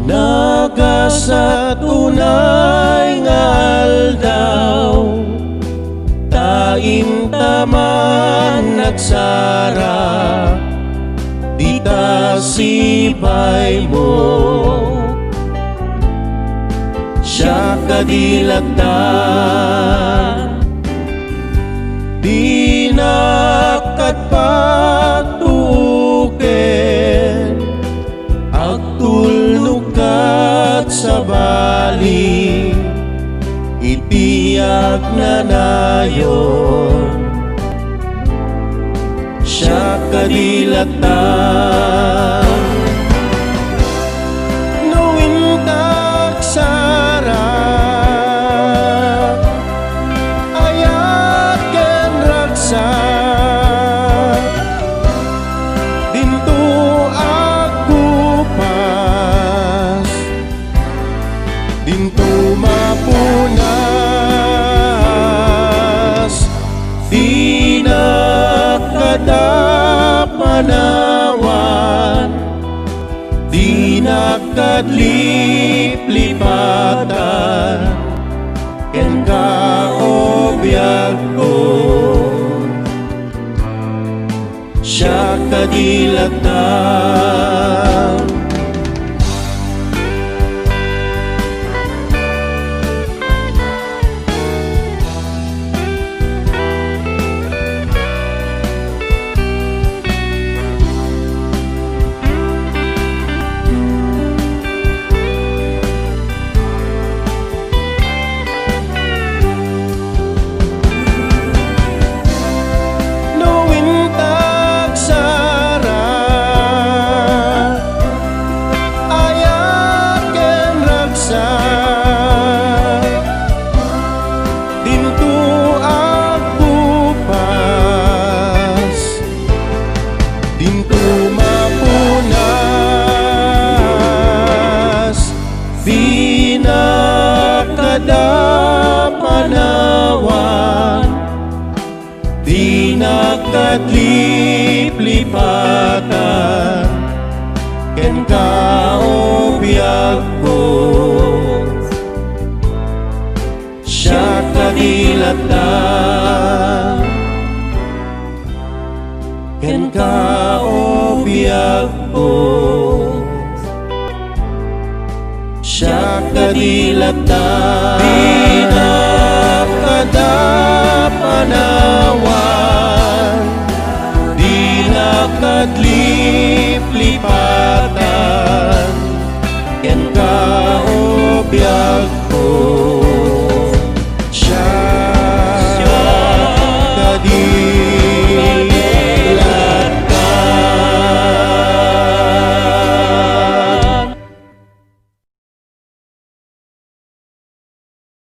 Naga sa tunay nga aldaw, taim taman nagsara, di ta sipay mo. Siya kadilatan, di nakatpatuken, agtulnukat sa bali, itiyak na nayon. Siya kadilatan, nuwintak sara, ayat ken raksa, dinto agkupas, dinto mapunas, di nakadapanawan, di nakadliplipatan, ken kaobyag ko. Siya kadilatan, di nakadapanawan, di nakadliplipatan, ken kaobyag ko. Siya kadilatan, ken kaobyag ko. Siya kadilatan, di nakadapanawan, di nakadliplipatan, ken kaobyag